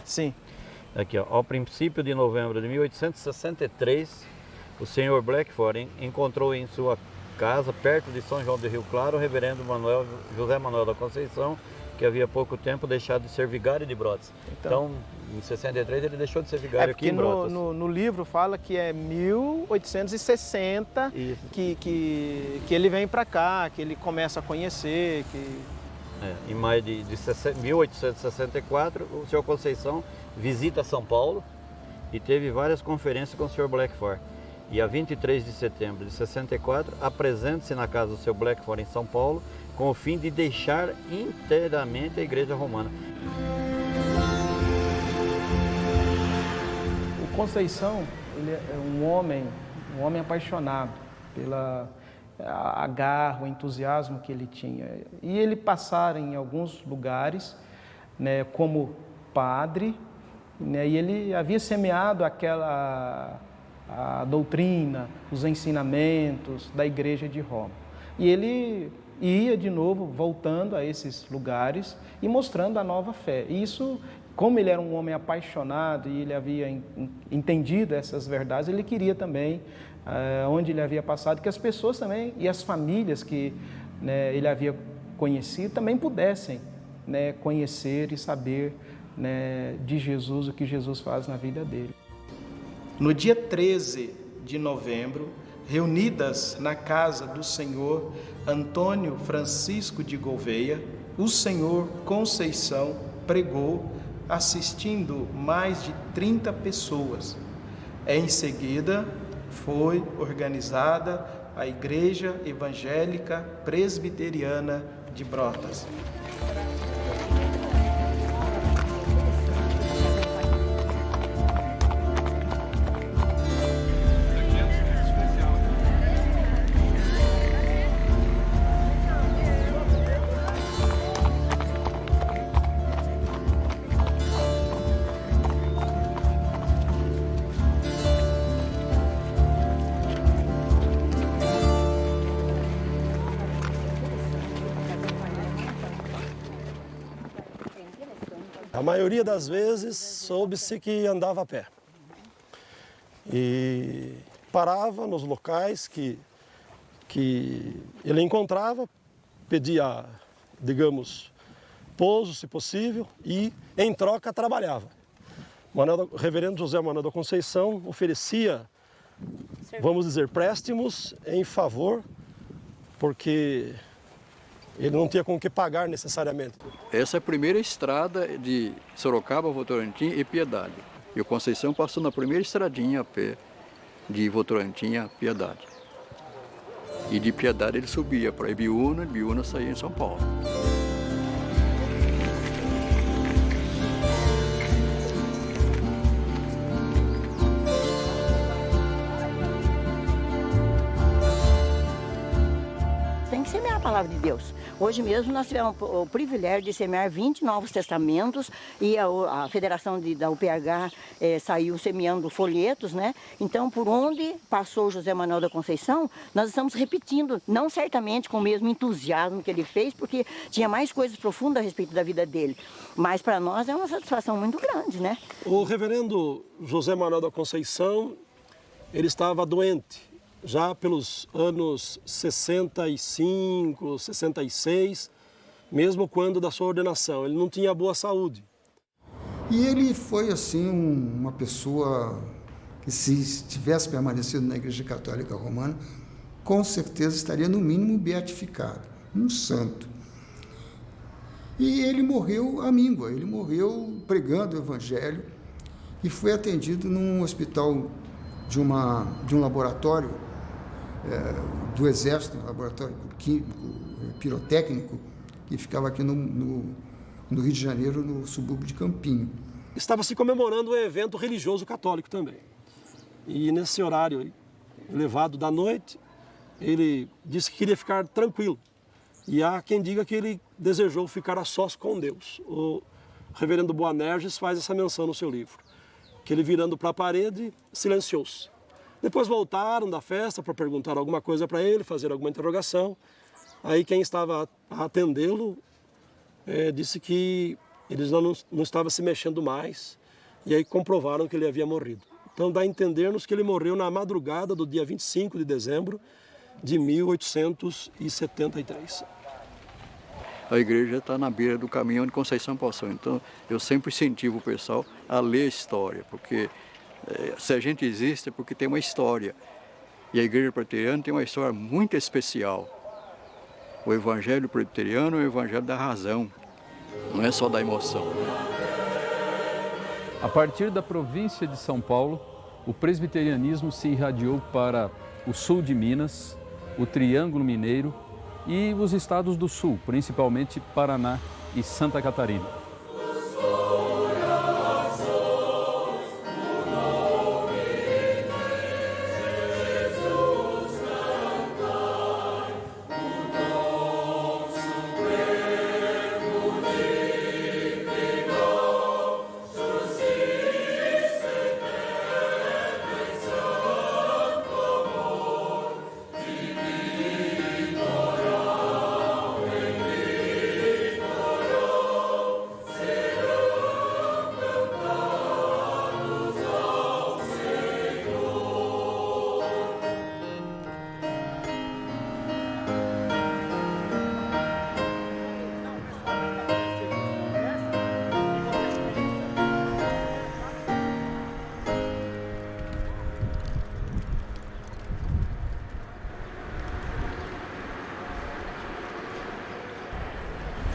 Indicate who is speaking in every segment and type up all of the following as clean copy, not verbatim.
Speaker 1: Sim.
Speaker 2: Aqui, ó, ao princípio de novembro de 1863, o senhor Blackford encontrou em sua casa, perto de São João do Rio Claro, o reverendo José Manuel da Conceição, que havia pouco tempo deixado de ser vigário de Brotas. Então, em 63 ele deixou de ser vigário aqui em Brotas.
Speaker 1: No livro fala que é 1860 que ele vem para cá, que ele começa a conhecer,
Speaker 2: Em maio de 1864, o senhor Conceição visita São Paulo e teve várias conferências com o senhor Blackford. E a 23 de setembro de 64, apresenta-se na casa do seu Blackford em São Paulo, com o fim de deixar inteiramente a Igreja Romana.
Speaker 1: O Conceição, ele é um homem apaixonado pela a garra, o entusiasmo que ele tinha. E ele passara em alguns lugares, né, como padre, né, e ele havia semeado a doutrina, os ensinamentos da Igreja de Roma. E ele ia de novo, voltando a esses lugares e mostrando a nova fé. E isso, como ele era um homem apaixonado e ele havia entendido essas verdades, ele queria também, onde ele havia passado, que as pessoas também e as famílias que, né, ele havia conhecido também pudessem, né, conhecer e saber, né, de Jesus, o que Jesus faz na vida dele. No dia 13 de novembro, reunidas na casa do senhor Antônio Francisco de Gouveia, o senhor Conceição pregou, assistindo mais de 30 pessoas. Em seguida, foi organizada a Igreja Evangélica Presbiteriana de Brotas.
Speaker 3: A maioria das vezes soube-se que andava a pé e parava nos locais que ele encontrava, pedia, digamos, pouso, se possível, e em troca trabalhava. O reverendo José Manuel da Conceição oferecia, vamos dizer, préstimos em favor, porque ele não tinha com o que pagar necessariamente.
Speaker 4: Essa é a primeira estrada de Sorocaba, Votorantim e Piedade. E o Conceição passou na primeira estradinha a pé de Votorantim a Piedade. E de Piedade ele subia para Ibiúna, Ibiúna saía em São Paulo.
Speaker 5: Tem que semear a palavra de Deus. Hoje mesmo nós tivemos o privilégio de semear 20 novos testamentos e a Federação da UPH saiu semeando folhetos, né? Então, por onde passou o José Manuel da Conceição, nós estamos repetindo, não certamente com o mesmo entusiasmo que ele fez, porque tinha mais coisas profundas a respeito da vida dele. Mas para nós é uma satisfação muito grande, né?
Speaker 3: O reverendo José Manuel da Conceição, ele estava doente. Já pelos anos 65, 66, mesmo quando da sua ordenação, ele não tinha boa saúde.
Speaker 6: E ele foi, assim, uma pessoa que, se tivesse permanecido na Igreja Católica Romana, com certeza estaria, no mínimo, beatificado, um santo. E ele morreu à míngua, ele morreu pregando o Evangelho e foi atendido num hospital de um laboratório do Exército, um laboratório químico, pirotécnico, que ficava aqui no Rio de Janeiro, no subúrbio de Campinho.
Speaker 3: Estava se comemorando um evento religioso católico também. E nesse horário elevado da noite, ele disse que queria ficar tranquilo. E há quem diga que ele desejou ficar a sós com Deus. O reverendo Boanerges faz essa menção no seu livro, que ele, virando para a parede, silenciou-se. Depois voltaram da festa para perguntar alguma coisa para ele, fazer alguma interrogação. Aí quem estava a atendê-lo disse que eles não estavam se mexendo mais, e aí comprovaram que ele havia morrido. Então dá a entender-nos que ele morreu na madrugada do dia 25 de dezembro de 1873.
Speaker 4: A igreja está na beira do caminho onde Conceição passou. Então, eu sempre incentivo o pessoal a ler a história, porque se a gente existe é porque tem uma história. E a igreja presbiteriana tem uma história muito especial. O evangelho presbiteriano é o evangelho da razão, não é só da emoção.
Speaker 7: A partir da província de São Paulo, o presbiterianismo se irradiou para o sul de Minas, o Triângulo Mineiro e os estados do sul, principalmente Paraná e Santa Catarina.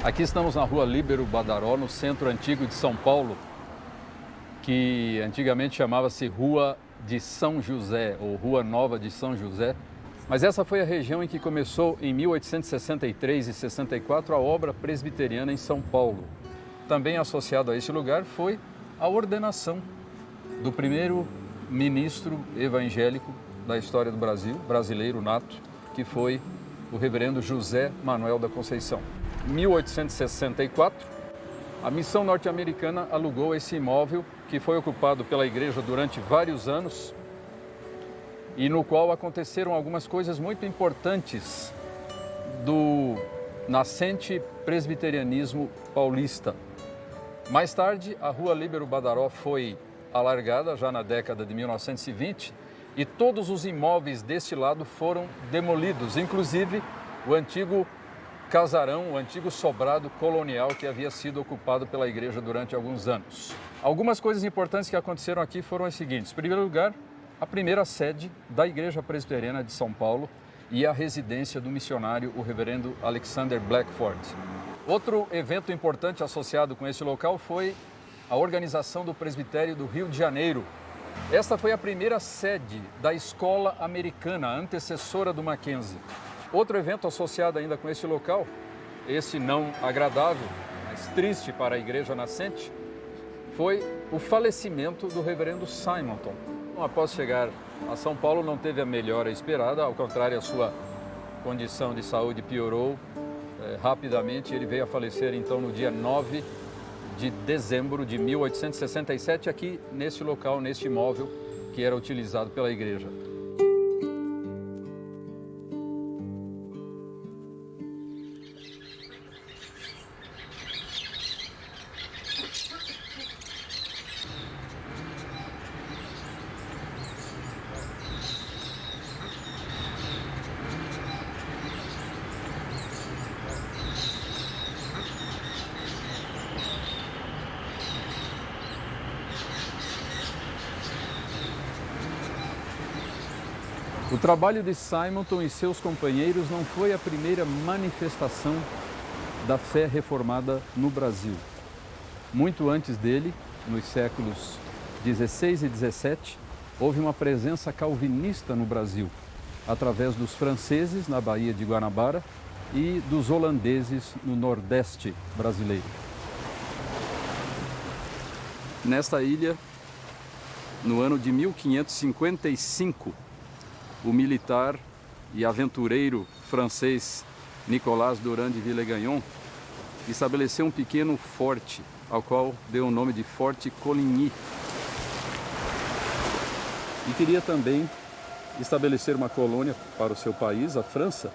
Speaker 7: Aqui estamos na rua Líbero Badaró, no centro antigo de São Paulo, que antigamente chamava-se Rua de São José, ou Rua Nova de São José. Mas essa foi a região em que começou, em 1863 e 64, a obra presbiteriana em São Paulo. Também associado a esse lugar foi a ordenação do primeiro ministro evangélico da história do Brasil, brasileiro nato, que foi o reverendo José Manuel da Conceição. Em 1864, a missão norte-americana alugou esse imóvel que foi ocupado pela igreja durante vários anos e no qual aconteceram algumas coisas muito importantes do nascente presbiterianismo paulista. Mais tarde, a rua Líbero Badaró foi alargada já na década de 1920 e todos os imóveis deste lado foram demolidos, inclusive o antigo casarão, o antigo sobrado colonial que havia sido ocupado pela igreja durante alguns anos. Algumas coisas importantes que aconteceram aqui foram as seguintes. Em primeiro lugar, a primeira sede da Igreja Presbiteriana de São Paulo e a residência do missionário, o reverendo Alexander Blackford. Outro evento importante associado com esse local foi a organização do Presbitério do Rio de Janeiro. Esta foi a primeira sede da Escola Americana, a antecessora do Mackenzie. Outro evento associado ainda com esse local, esse não agradável, mas triste para a igreja nascente, foi o falecimento do reverendo Simonton. Após chegar a São Paulo, não teve a melhora esperada, ao contrário, a sua condição de saúde piorou rapidamente. Ele veio a falecer então no dia 9 de dezembro de 1867, aqui neste local, neste imóvel que era utilizado pela igreja. O trabalho de Simonton e seus companheiros não foi a primeira manifestação da fé reformada no Brasil. Muito antes dele, nos séculos 16 e 17, houve uma presença calvinista no Brasil, através dos franceses na Baía de Guanabara e dos holandeses no Nordeste brasileiro. Nesta ilha, no ano de 1555, o militar e aventureiro francês Nicolas Durand de Villegagnon estabeleceu um pequeno forte, ao qual deu o nome de Forte Coligny. E queria também estabelecer uma colônia para o seu país, a França,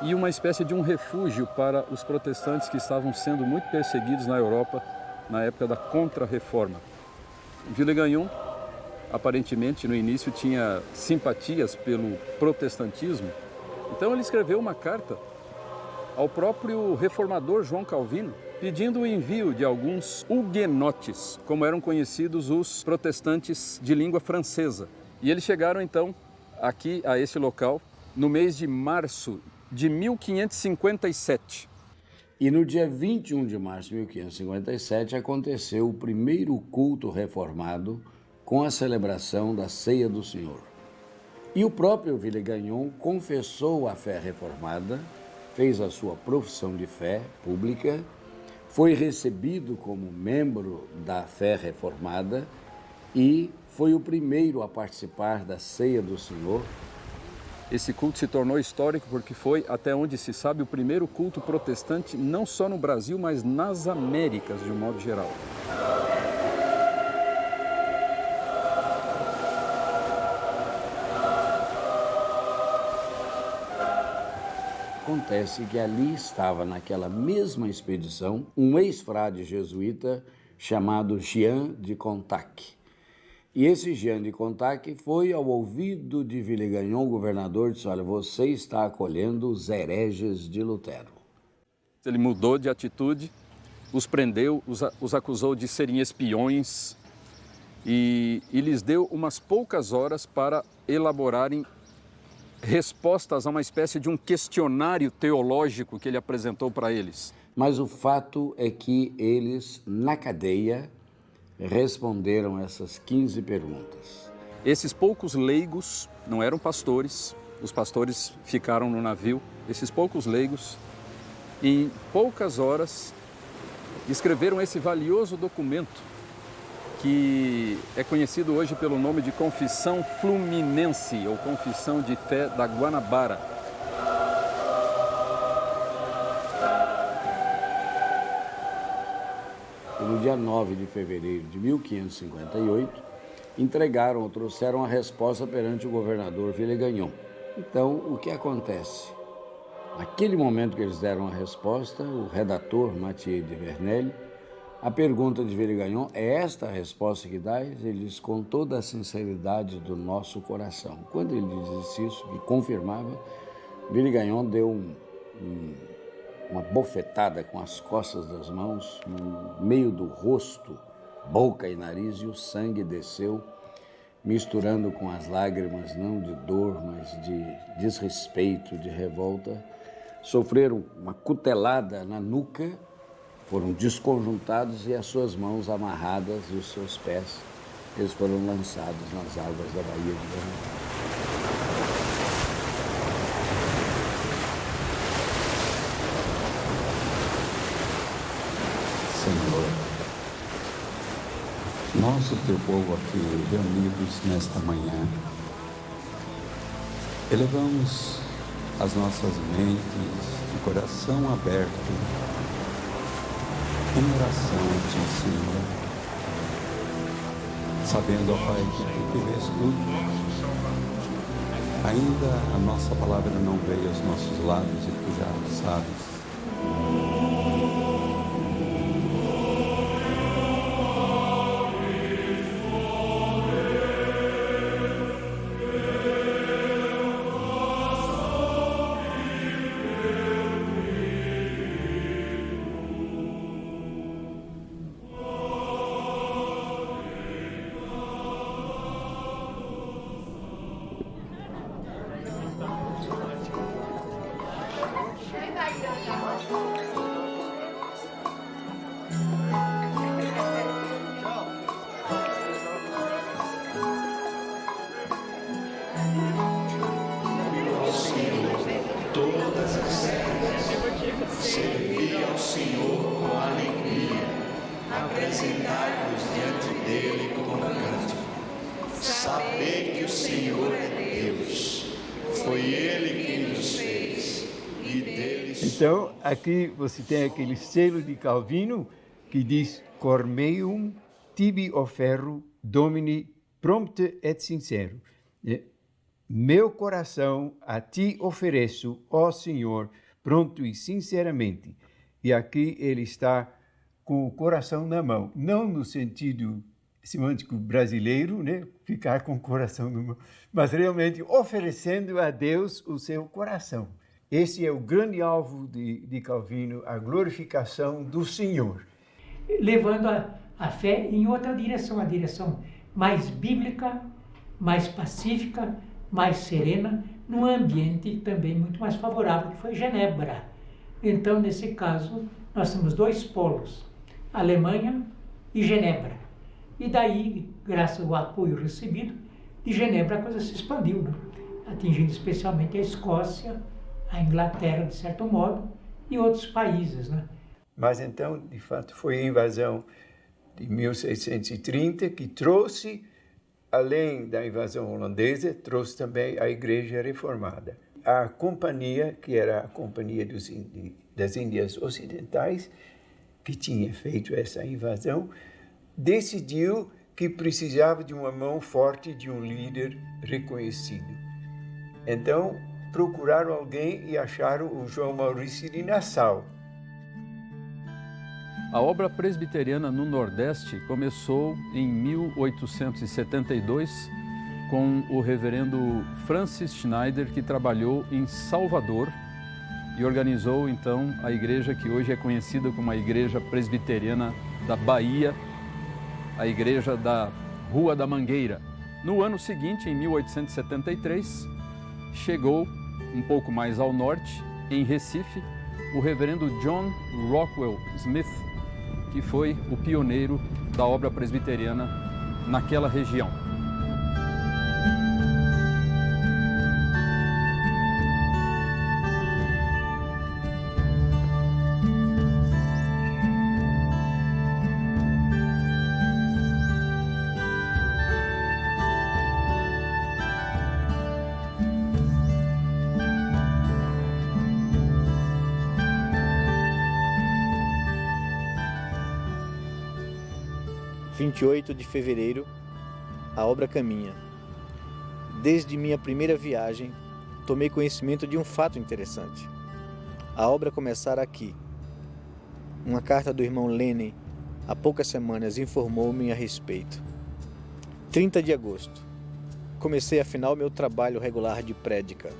Speaker 7: e uma espécie de um refúgio para os protestantes que estavam sendo muito perseguidos na Europa na época da Contra-Reforma. Villegagnon, aparentemente, no início tinha simpatias pelo protestantismo, então ele escreveu uma carta ao próprio reformador João Calvino, pedindo o envio de alguns huguenotes, como eram conhecidos os protestantes de língua francesa. E eles chegaram então aqui a esse local no mês de março de 1557.
Speaker 8: E no dia 21 de março de 1557 aconteceu o primeiro culto reformado com a celebração da Ceia do Senhor. E o próprio Villegagnon confessou a fé reformada, fez a sua profissão de fé pública, foi recebido como membro da fé reformada e foi o primeiro a participar da Ceia do Senhor.
Speaker 7: Esse culto se tornou histórico porque foi, até onde se sabe, o primeiro culto protestante não só no Brasil, mas nas Américas de um modo geral.
Speaker 8: Acontece que ali estava, naquela mesma expedição, um ex-frade jesuíta chamado Jean de Contac. E esse Jean de Contac foi ao ouvido de Villegagnon, governador, e disse: olha, você está acolhendo os hereges de Lutero.
Speaker 7: Ele mudou de atitude, os prendeu, os acusou de serem espiões e lhes deu umas poucas horas para elaborarem respostas a uma espécie de um questionário teológico que ele apresentou para eles.
Speaker 8: Mas o fato é que eles, na cadeia, responderam essas 15 perguntas.
Speaker 7: Esses poucos leigos não eram pastores, os pastores ficaram no navio. Esses poucos leigos, em poucas horas, escreveram esse valioso documento que é conhecido hoje pelo nome de Confissão Fluminense, ou Confissão de Fé da Guanabara.
Speaker 8: E no dia 9 de fevereiro de 1558, entregaram ou trouxeram a resposta perante o governador Villegagnon. Então, o que acontece? Naquele momento que eles deram a resposta, o redator Mathieu de Verneuil, a pergunta de Villegagnon: é esta a resposta que dás? Ele diz: com toda a sinceridade do nosso coração. Quando ele disse isso, que confirmava, Villegagnon deu uma bofetada com as costas das mãos, no meio do rosto, boca e nariz, e o sangue desceu, misturando com as lágrimas, não de dor, mas de desrespeito, de revolta. Sofreram uma cutelada na nuca, foram desconjuntados e as suas mãos amarradas e os seus pés, eles foram lançados nas águas da Baía de Guanabara.
Speaker 9: Senhor, nós, o teu povo aqui reunidos nesta manhã, elevamos as nossas mentes de coração aberto em oração a ti, Senhor, sabendo, ó Pai, que tu vês tudo. Ainda a nossa palavra não veio aos nossos lábios e tu já o sabes.
Speaker 10: Servir ao Senhor com alegria, apresentar-vos diante dele com cântico. Saber que o Senhor é Deus, foi Ele quem nos fez e dele.
Speaker 11: Então, aqui você tem aquele selo de Calvino que diz: Cor meum tibi offerro Domini prompte et sincero. Meu coração a ti ofereço, ó Senhor, pronto e sinceramente. E aqui ele está com o coração na mão, não no sentido semântico brasileiro, né? Ficar com o coração na mão, mas realmente oferecendo a Deus o seu coração. Esse é o grande alvo de Calvino, a glorificação do Senhor.
Speaker 12: Levando a fé em outra direção, a direção mais bíblica, mais pacífica, mais serena, num ambiente também muito mais favorável, que foi Genebra. Então, nesse caso, nós temos dois polos, Alemanha e Genebra. E daí, graças ao apoio recebido, de Genebra a coisa se expandiu, né? Atingindo especialmente a Escócia, a Inglaterra, de certo modo, e outros países, né?
Speaker 11: Mas então, de fato, foi a invasão de 1630 que trouxe, além da invasão holandesa, trouxe também a Igreja Reformada. A companhia, que era a Companhia das Índias Ocidentais, que tinha feito essa invasão, decidiu que precisava de uma mão forte, de um líder reconhecido. Então, procuraram alguém e acharam o João Maurício de Nassau.
Speaker 7: A obra presbiteriana no Nordeste começou em 1872 com o reverendo Francis Schneider, que trabalhou em Salvador e organizou então a igreja que hoje é conhecida como a Igreja Presbiteriana da Bahia, a Igreja da Rua da Mangueira. No ano seguinte, em 1873, chegou um pouco mais ao norte, em Recife, o reverendo John Rockwell Smith, que foi o pioneiro da obra presbiteriana naquela região.
Speaker 13: De fevereiro, a obra caminha. Desde minha primeira viagem, tomei conhecimento de um fato interessante. A obra começara aqui. Uma carta do irmão Lenin, há poucas semanas, informou-me a respeito. 30 de agosto. Comecei afinal meu trabalho regular de prédica.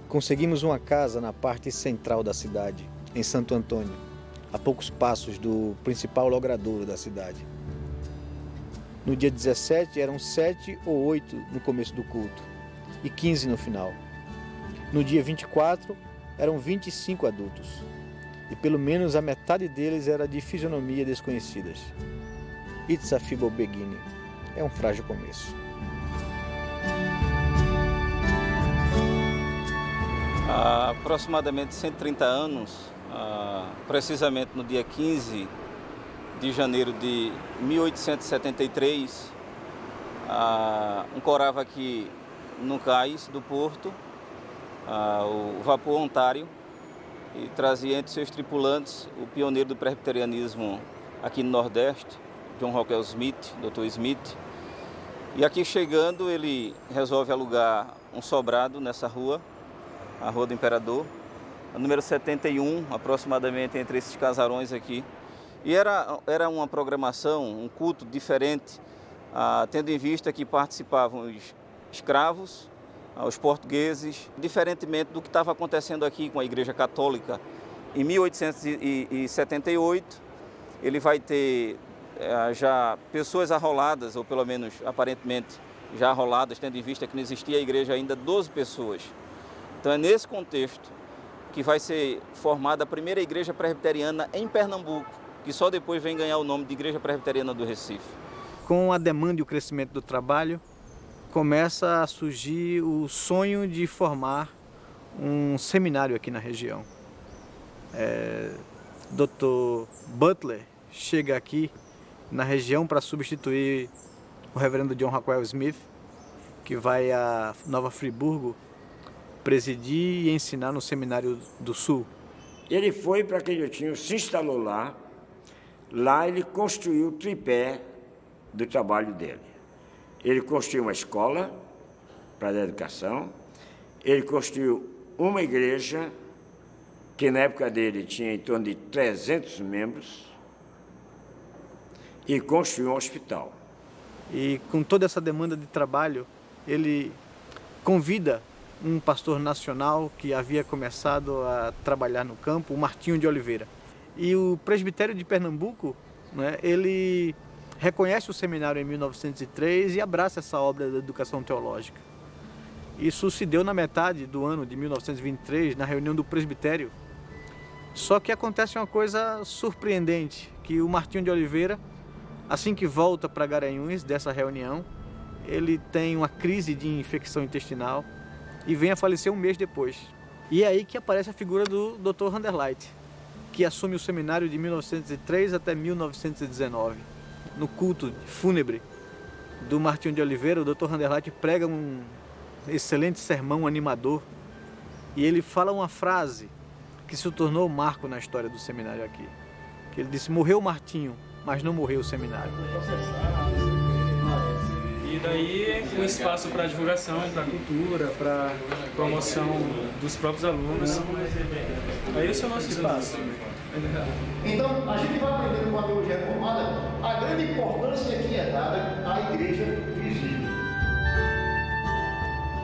Speaker 13: Conseguimos uma casa na parte central da cidade, em Santo Antônio, a poucos passos do principal logradouro da cidade. No dia 17 eram 7 ou 8 no começo do culto e 15 no final. No dia 24 eram 25 adultos e pelo menos a metade deles era de fisionomia desconhecidas. It's a feeble beginning. É um frágil começo.
Speaker 14: Há aproximadamente 130 anos, precisamente no dia 15 de janeiro de 1873, ancorava aqui no cais do porto o vapor Ontário e trazia entre seus tripulantes o pioneiro do presbiterianismo aqui no Nordeste, John Rockwell Smith, Dr. Smith. E aqui chegando ele resolve alugar um sobrado nessa rua, a Rua do Imperador, a número 71, aproximadamente entre esses casarões aqui. E era uma programação, um culto diferente, tendo em vista que participavam os escravos, os portugueses, diferentemente do que estava acontecendo aqui com a Igreja Católica. Em 1878, ele vai ter já pessoas arroladas, ou pelo menos aparentemente já arroladas, tendo em vista que não existia a igreja ainda 12 pessoas. Então é nesse contexto que vai ser formada a primeira igreja presbiteriana em Pernambuco, que só depois vem ganhar o nome de Igreja Presbiteriana do Recife.
Speaker 13: Com a demanda e o crescimento do trabalho, começa a surgir o sonho de formar um seminário aqui na região. Dr. Butler chega aqui na região para substituir o reverendo John Rockwell Smith, que vai a Nova Friburgo presidir e ensinar no Seminário do Sul.
Speaker 15: Ele foi para Canhotinho, se instalou lá. Lá ele construiu o tripé do trabalho dele. Ele construiu uma escola para a educação, ele construiu uma igreja, que na época dele tinha em torno de 300 membros, e construiu um hospital.
Speaker 13: E com toda essa demanda de trabalho, ele convida um pastor nacional que havia começado a trabalhar no campo, o Martinho de Oliveira. E o presbitério de Pernambuco, né, ele reconhece o seminário em 1903 e abraça essa obra da educação teológica. Isso se deu na metade do ano de 1923, na reunião do presbitério. Só que acontece uma coisa surpreendente, que o Martinho de Oliveira, assim que volta para Garanhuns dessa reunião, ele tem uma crise de infecção intestinal e vem a falecer um mês depois. E é aí que aparece a figura do Dr. Vanderleit, que assume o seminário de 1903 até 1919. No culto fúnebre do Martinho de Oliveira, o Dr. Vanderleit prega um excelente sermão animador e ele fala uma frase que se tornou marco na história do seminário aqui. Que ele disse: morreu o Martinho, mas não morreu o seminário.
Speaker 16: E daí um espaço para divulgação, para cultura, para promoção dos próprios alunos. Aí esse é o nosso espaço.
Speaker 17: Então, a gente vai aprender com a teologia reformada a grande importância que é dada à igreja visível.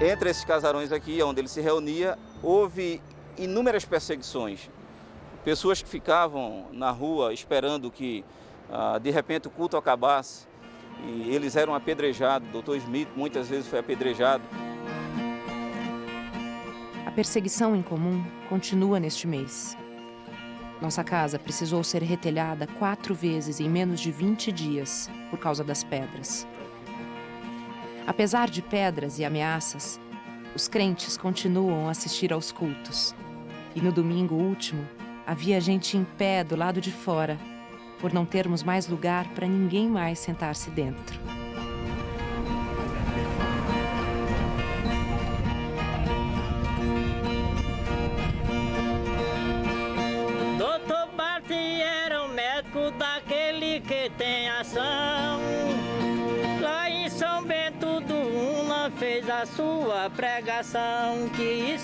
Speaker 14: Entre esses casarões aqui, onde ele se reunia, houve inúmeras perseguições. Pessoas que ficavam na rua esperando que, de repente, o culto acabasse. E eles eram apedrejados. Dr. Smith muitas vezes foi apedrejado.
Speaker 18: A perseguição em comum continua neste mês. Nossa casa precisou ser retelhada 4 vezes em menos de 20 dias por causa das pedras. Apesar de pedras e ameaças, os crentes continuam a assistir aos cultos. E no domingo último, havia gente em pé do lado de fora, por não termos mais lugar para ninguém mais sentar-se dentro.
Speaker 19: Doutor Bart era um médico daquele que tem ação. Lá em São Bento do Una fez a sua pregação que